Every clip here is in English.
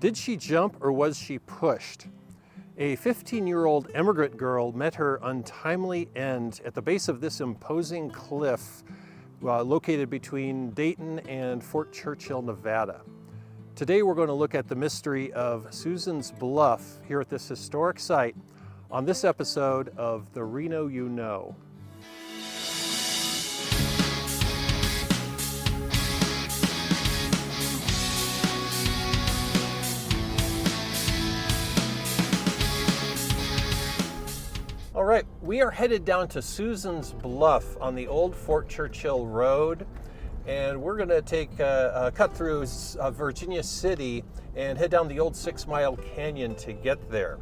Did she jump or was she pushed? A 15-year-old immigrant girl met her untimely end at the base of this imposing cliff located between Dayton and Fort Churchill, Nevada. Today we're going to look at the mystery of Susan's Bluff here at this historic site on this episode of The Reno You Know. All right, we are headed down to Susan's Bluff on the old Fort Churchill Road, and we're going to take a cut through Virginia City and head down the old 6 Mile Canyon to get there.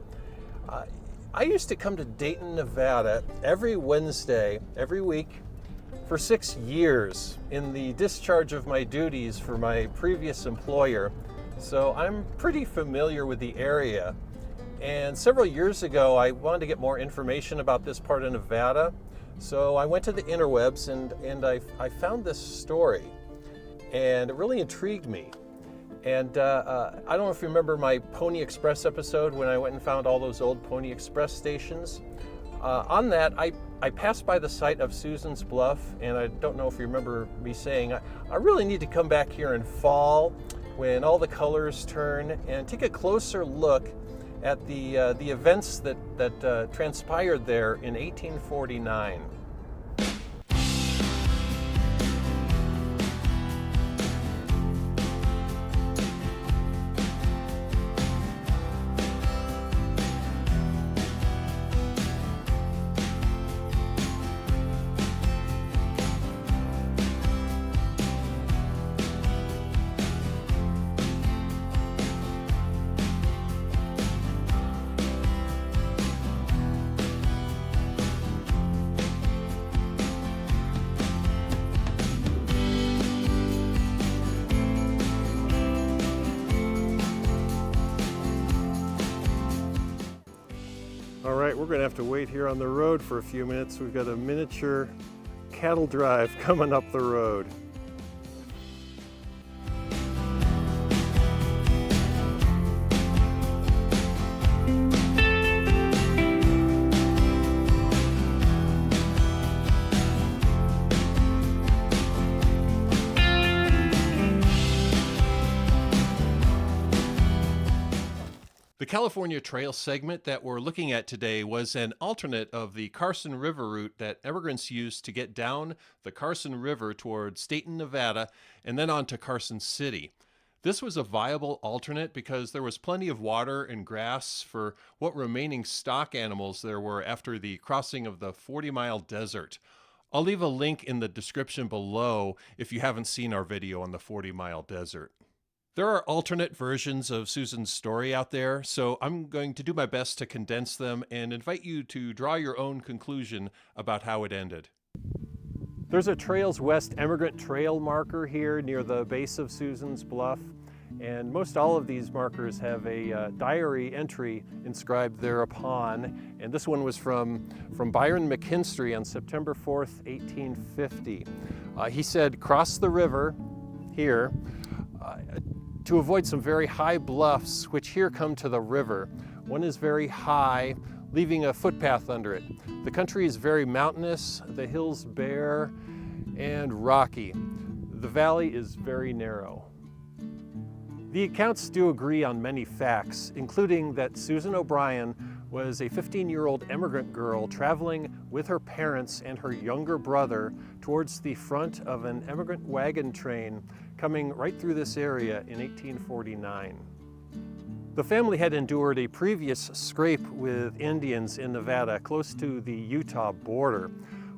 I used to come to Dayton, Nevada every Wednesday, every week for 6 years in the discharge of my duties for my previous employer, so I'm pretty familiar with the area. And several years ago, I wanted to get more information about this part of Nevada. So I went to the interwebs and I found this story, and it really intrigued me. And I don't know if you remember my Pony Express episode when I went and found all those old Pony Express stations. On that, I passed by the site of Susan's Bluff, and I don't know if you remember me saying, I really need to come back here in fall when all the colors turn and take a closer look at the events that transpired there in 1849. All right, we're going to have to wait here on the road for a few minutes. We've got a miniature cattle drive coming up the road. The California Trail segment that we're looking at today was an alternate of the Carson River route that immigrants used to get down the Carson River towards Dayton, Nevada, and then on to Carson City. This was a viable alternate because there was plenty of water and grass for what remaining stock animals there were after the crossing of the 40-mile desert. I'll leave a link in the description below if you haven't seen our video on the 40-mile desert. There are alternate versions of Susan's story out there, so I'm going to do my best to condense them and invite you to draw your own conclusion about how it ended. There's a Trails West Immigrant Trail marker here near the base of Susan's Bluff, and most all of these markers have a diary entry inscribed thereupon, and this one was from Byron McKinstry on September 4th, 1850. He said, "Cross the river here, to avoid some very high bluffs, which here come to the river. One is very high, leaving a footpath under it. The country is very mountainous, the hills bare and rocky. The valley is very narrow." The accounts do agree on many facts, including that Susan O'Brien was a 15-year-old immigrant girl traveling with her parents and her younger brother towards the front of an immigrant wagon train coming right through this area in 1849. The family had endured a previous scrape with Indians in Nevada close to the Utah border.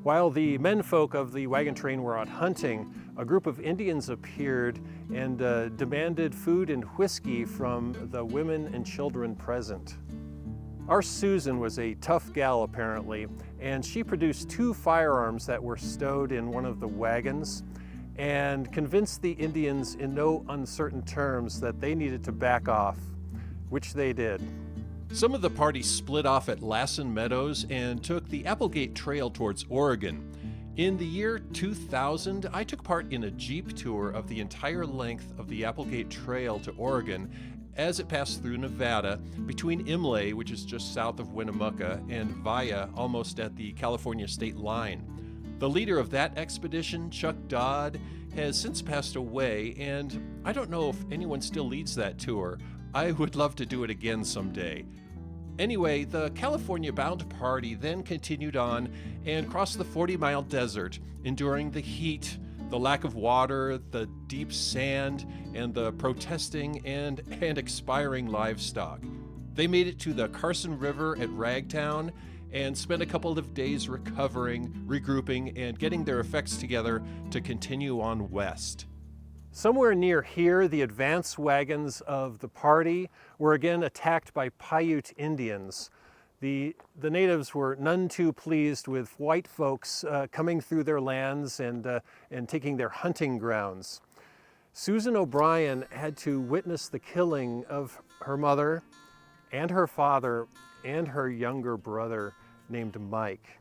While the menfolk of the wagon train were out hunting, a group of Indians appeared and demanded food and whiskey from the women and children present. Our Susan was a tough gal apparently, and she produced 2 firearms that were stowed in one of the wagons and convinced the Indians in no uncertain terms that they needed to back off, which they did. Some of the party split off at Lassen Meadows and took the Applegate Trail towards Oregon. In the year 2000, I took part in a Jeep tour of the entire length of the Applegate Trail to Oregon, as it passed through Nevada between Imlay, which is just south of Winnemucca, and Vaya, almost at the California state line. The leader of that expedition, Chuck Dodd, has since passed away, and I don't know if anyone still leads that tour. I would love to do it again someday. Anyway, the California-bound party then continued on and crossed the 40-mile desert, enduring the heat, the lack of water, the deep sand, and the protesting and expiring livestock. They made it to the Carson River at Ragtown and spent a couple of days recovering, regrouping, and getting their effects together to continue on west. Somewhere near here, the advance wagons of the party were again attacked by Paiute Indians. The natives were none too pleased with white folks coming through their lands and taking their hunting grounds. Susan O'Brien had to witness the killing of her mother and her father and her younger brother named Mike.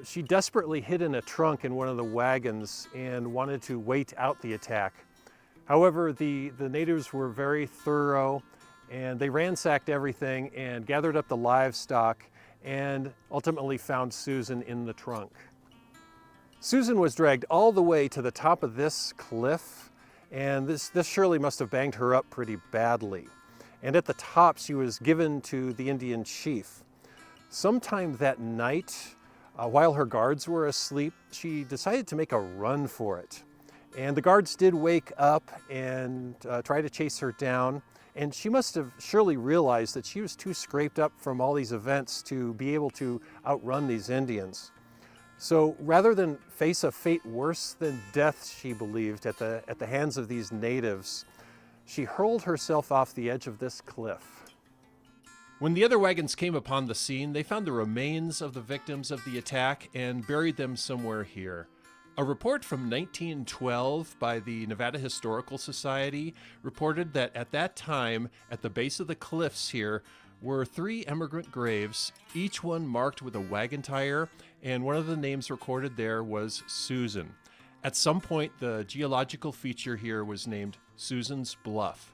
She desperately hid in a trunk in one of the wagons and wanted to wait out the attack. However, the natives were very thorough, and they ransacked everything and gathered up the livestock and ultimately found Susan in the trunk. Susan was dragged all the way to the top of this cliff, and this surely must have banged her up pretty badly. And at the top, she was given to the Indian chief. Sometime that night, while her guards were asleep, she decided to make a run for it. And the guards did wake up and try to chase her down. And she must have surely realized that she was too scraped up from all these events to be able to outrun these Indians. So rather than face a fate worse than death, she believed, at the hands of these natives, she hurled herself off the edge of this cliff. When the other wagons came upon the scene, they found the remains of the victims of the attack and buried them somewhere here. A report from 1912 by the Nevada Historical Society reported that at that time, at the base of the cliffs here, were 3 immigrant graves, each one marked with a wagon tire, and one of the names recorded there was Susan. At some point, the geological feature here was named Susan's Bluff.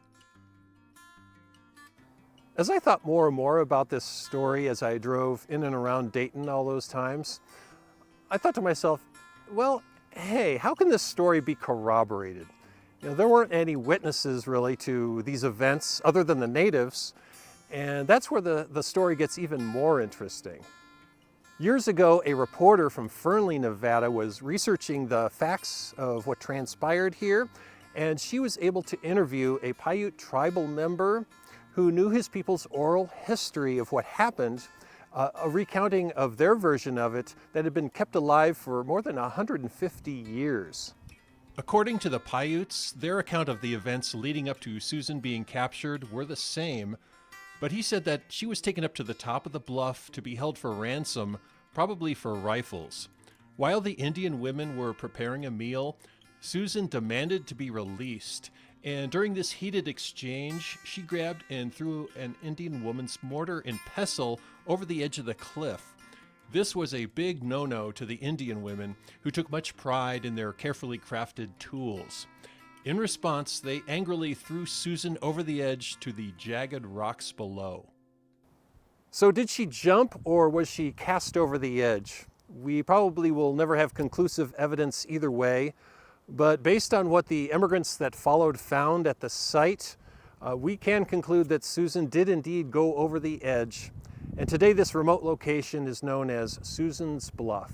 As I thought more and more about this story as I drove in and around Dayton all those times, I thought to myself, well, hey, how can this story be corroborated? There weren't any witnesses really to these events other than the natives, and that's where the story gets even more interesting. Years ago, a reporter from Fernley, Nevada was researching the facts of what transpired here, and she was able to interview a Paiute tribal member who knew his people's oral history of what happened, a recounting of their version of it that had been kept alive for more than 150 years. According to the Paiutes, their account of the events leading up to Susan being captured were the same, but he said that she was taken up to the top of the bluff to be held for ransom, probably for rifles. While the Indian women were preparing a meal, Susan demanded to be released, and during this heated exchange, she grabbed and threw an Indian woman's mortar and pestle over the edge of the cliff. This was a big no-no to the Indian women, who took much pride in their carefully crafted tools. In response, they angrily threw Susan over the edge to the jagged rocks below. So did she jump, or was she cast over the edge? We probably will never have conclusive evidence either way, but based on what the immigrants that followed found at the site, we can conclude that Susan did indeed go over the edge, and today this remote location is known as Susan's Bluff.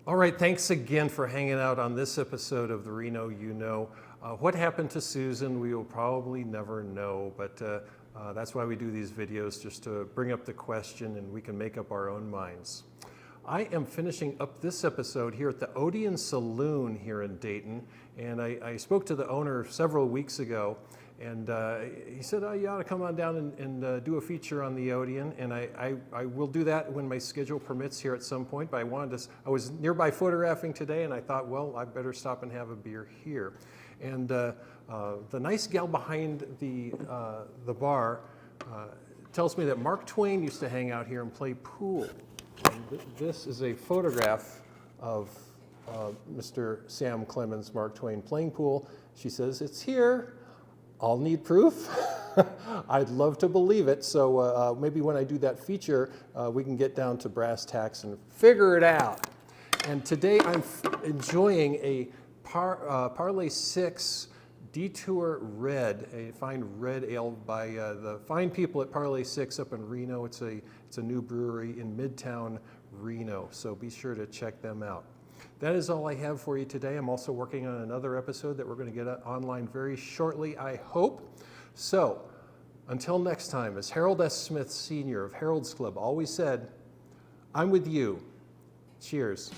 All right, thanks again for hanging out on this episode of the Reno You Know. What happened to Susan, we will probably never know, but that's why we do these videos, just to bring up the question and we can make up our own minds. I am finishing up this episode here at the Odeon Saloon here in Dayton, and I spoke to the owner several weeks ago, and he said, oh, you ought to come on down and do a feature on the Odeon, and I will do that when my schedule permits here at some point, but I was nearby photographing today, and I thought, well, I better stop and have a beer here. And the nice gal behind the bar tells me that Mark Twain used to hang out here and play pool. And this is a photograph of Mr. Sam Clemens, Mark Twain, playing pool. She says, it's here. I'll need proof. I'd love to believe it. So maybe when I do that feature, we can get down to brass tacks and figure it out. And today I'm enjoying a Parley 6 Detour Red, a fine red ale by the fine people at Parley 6 up in Reno. It's a new brewery in Midtown Reno, so be sure to check them out. That is all I have for you today. I'm also working on another episode that we're going to get online very shortly, I hope. So until next time, as Harold S. Smith Sr. of Harold's Club always said, I'm with you. Cheers.